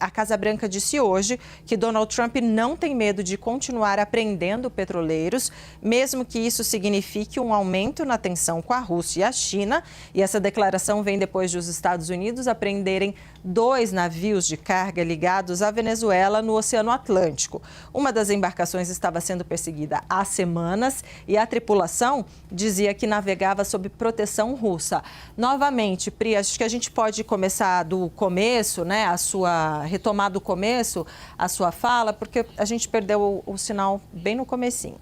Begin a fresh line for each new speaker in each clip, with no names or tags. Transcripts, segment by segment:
A Casa Branca disse hoje que Donald Trump não tem medo de continuar apreendendo petroleiros, mesmo que isso signifique um aumento na tensão com a Rússia e a China. E essa declaração vem depois de os Estados Unidos apreenderem 2 navios de carga ligados à Venezuela no Oceano Atlântico. Uma das embarcações estava sendo perseguida há semanas e a tripulação dizia que navegava sob proteção russa. Novamente, Pri, acho que a gente pode começar do começo, né? Retomar do começo a sua fala, porque a gente perdeu o sinal bem no comecinho.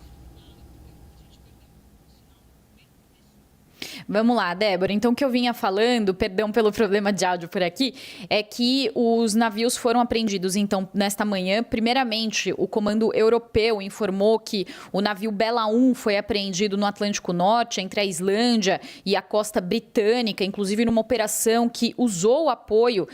Vamos lá, Débora. Então, o que eu vinha falando, perdão pelo problema de áudio por aqui, é que os navios foram apreendidos, então, nesta manhã. Primeiramente, o Comando Europeu informou que o navio Bela 1 foi apreendido no Atlântico Norte, entre a Islândia e a costa britânica, inclusive numa operação que usou o apoio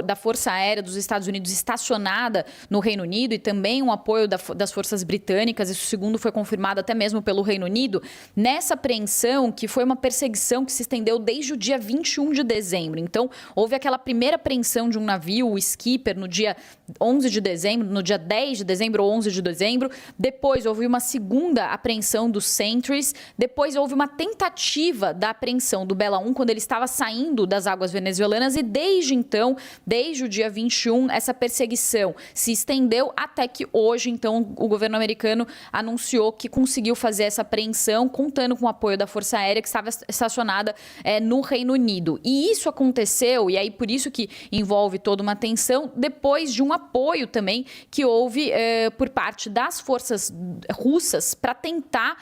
da Força Aérea dos Estados Unidos estacionada no Reino Unido e também um apoio das forças britânicas. Isso, segundo, foi confirmado até mesmo pelo Reino Unido. Nessa apreensão, que foi uma perseguição que se estendeu desde o dia 21 de dezembro. Então, houve aquela primeira apreensão de um navio, o Skipper, no dia 11 de dezembro, no dia 10 de dezembro ou 11 de dezembro. Depois, houve uma segunda apreensão do Sentries. Depois, houve uma tentativa da apreensão do Bela 1, quando ele estava saindo das águas venezuelanas. E desde então, desde o dia 21, essa perseguição se estendeu até que hoje, então, o governo americano anunciou que conseguiu fazer essa apreensão, contando com o apoio da Força Aérea que estava estacionada no Reino Unido. E isso aconteceu, e aí por isso que envolve toda uma tensão, depois de um apoio também que houve por parte das forças russas para tentar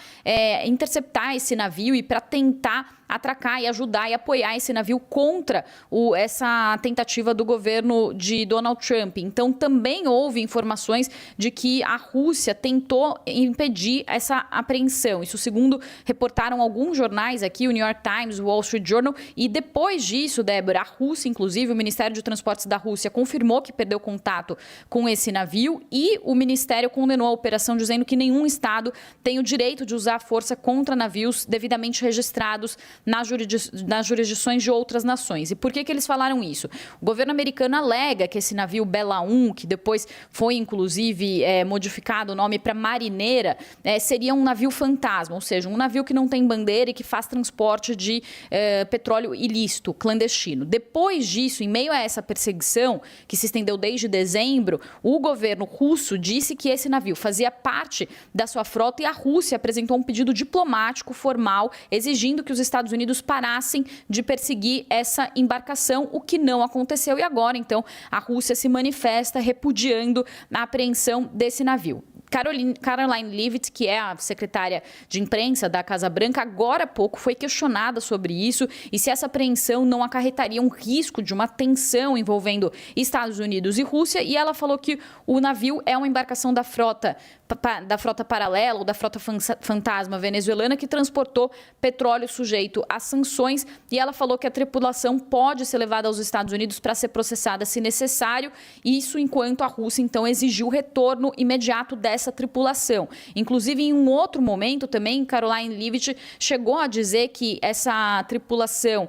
interceptar esse navio e para tentar atracar e ajudar e apoiar esse navio contra essa tentativa do governo de Donald Trump. Então, também houve informações de que a Rússia tentou impedir essa apreensão. Isso segundo reportaram alguns jornais aqui, o New York Times, o Wall Street Journal. E depois disso, Débora, a Rússia, inclusive, o Ministério de Transportes da Rússia confirmou que perdeu contato com esse navio e o Ministério condenou a operação, dizendo que nenhum Estado tem o direito de usar força contra navios devidamente registrados nas jurisdições de outras nações. E por que eles falaram isso? O governo americano alega que esse navio Bela 1, que depois foi inclusive modificado o nome para Marineira, seria um navio fantasma, ou seja, um navio que não tem bandeira e que faz transporte de petróleo ilícito, clandestino. Depois disso, em meio a essa perseguição, que se estendeu desde dezembro, o governo russo disse que esse navio fazia parte da sua frota e a Rússia apresentou um pedido diplomático formal exigindo que os Estados Unidos parassem de perseguir essa embarcação, o que não aconteceu. E agora, então, a Rússia se manifesta repudiando a apreensão desse navio. Caroline Leavitt, que é a secretária de imprensa da Casa Branca, agora há pouco foi questionada sobre isso e se essa apreensão não acarretaria um risco de uma tensão envolvendo Estados Unidos e Rússia, e ela falou que o navio é uma embarcação da frota paralela ou da frota fantasma venezuelana que transportou petróleo sujeito a sanções, e ela falou que a tripulação pode ser levada aos Estados Unidos para ser processada se necessário, isso enquanto a Rússia então exigiu o retorno imediato dessa tripulação. Inclusive, em um outro momento também, Caroline Leavitt chegou a dizer que essa tripulação,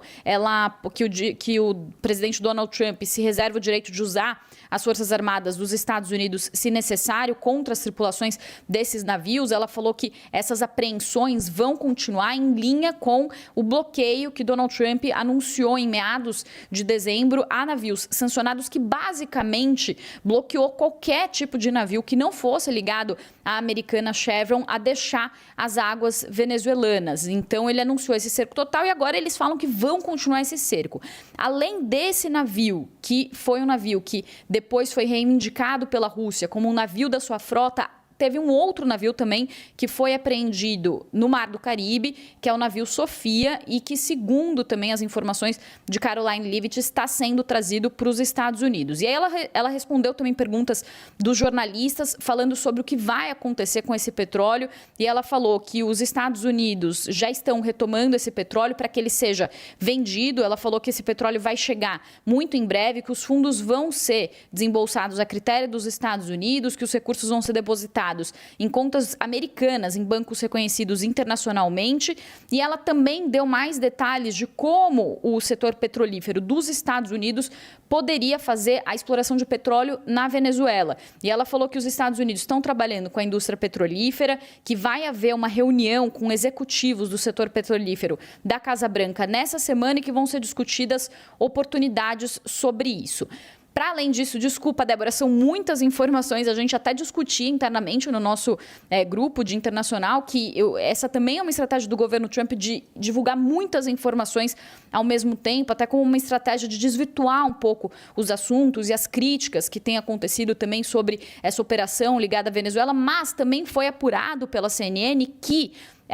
que o presidente Donald Trump se reserva o direito de usar as Forças Armadas dos Estados Unidos, se necessário, contra as tripulações desses navios. Ela falou que essas apreensões vão continuar em linha com o bloqueio que Donald Trump anunciou em meados de dezembro a navios sancionados, que basicamente bloqueou qualquer tipo de navio que não fosse ligado à americana Chevron a deixar as águas venezuelanas. Então, ele anunciou esse cerco total e agora eles falam que vão continuar esse cerco. Além desse navio, que foi um navio que depois foi reivindicado pela Rússia como um navio da sua frota, teve um outro navio também que foi apreendido no Mar do Caribe, que é o navio Sofia, e que, segundo também as informações de Caroline Leavitt, está sendo trazido para os Estados Unidos. E aí ela respondeu também perguntas dos jornalistas falando sobre o que vai acontecer com esse petróleo, e ela falou que os Estados Unidos já estão retomando esse petróleo para que ele seja vendido. Ela falou que esse petróleo vai chegar muito em breve, que os fundos vão ser desembolsados a critério dos Estados Unidos, que os recursos vão ser depositados depositados em contas americanas, em bancos reconhecidos internacionalmente, e ela também deu mais detalhes de como o setor petrolífero dos Estados Unidos poderia fazer a exploração de petróleo na Venezuela. E ela falou que os Estados Unidos estão trabalhando com a indústria petrolífera, que vai haver uma reunião com executivos do setor petrolífero da Casa Branca nessa semana e que vão ser discutidas oportunidades sobre isso. Para além disso, desculpa, Débora, são muitas informações, a gente até discutia internamente no nosso grupo de internacional que essa também é uma estratégia do governo Trump de divulgar muitas informações ao mesmo tempo, até como uma estratégia de desvirtuar um pouco os assuntos e as críticas que têm acontecido também sobre essa operação ligada à Venezuela, mas também foi apurado pela CNN que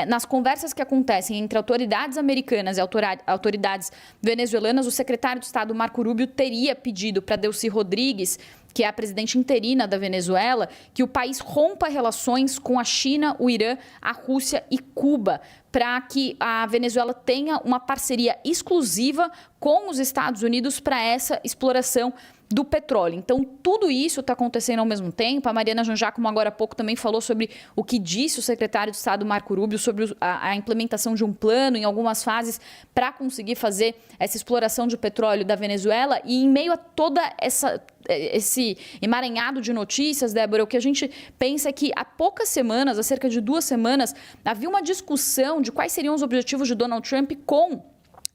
nas conversas que acontecem entre autoridades americanas e autoridades venezuelanas, o secretário de Estado Marco Rubio teria pedido para Delcy Rodrigues, que é a presidente interina da Venezuela, que o país rompa relações com a China, o Irã, a Rússia e Cuba, para que a Venezuela tenha uma parceria exclusiva com os Estados Unidos para essa exploração do petróleo. Então, tudo isso está acontecendo ao mesmo tempo. A Mariana Jean-Jacques, agora há pouco, também falou sobre o que disse o secretário de Estado Marco Rubio sobre a implementação de um plano em algumas fases para conseguir fazer essa exploração de petróleo da Venezuela. E em meio a toda esse emaranhado de notícias, Débora, o que a gente pensa é que há poucas semanas, há cerca de 2 semanas, havia uma discussão de quais seriam os objetivos de Donald Trump com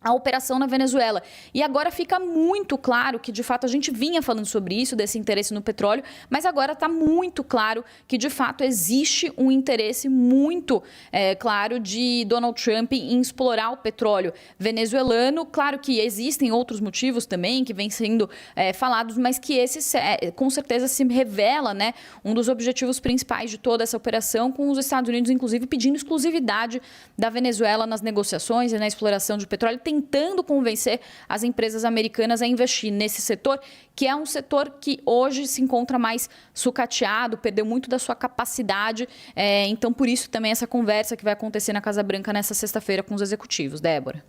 a operação na Venezuela. E agora fica muito claro que, de fato, a gente vinha falando sobre isso, desse interesse no petróleo, mas agora está muito claro que, de fato, existe um interesse muito claro de Donald Trump em explorar o petróleo venezuelano. Claro que existem outros motivos também que vêm sendo falados, mas que esse, com certeza, se revela, né, um dos objetivos principais de toda essa operação, com os Estados Unidos, inclusive, pedindo exclusividade da Venezuela nas negociações e na exploração de petróleo, tentando convencer as empresas americanas a investir nesse setor, que é um setor que hoje se encontra mais sucateado, perdeu muito da sua capacidade. Então, por isso também essa conversa que vai acontecer na Casa Branca nessa sexta-feira com os executivos. Débora.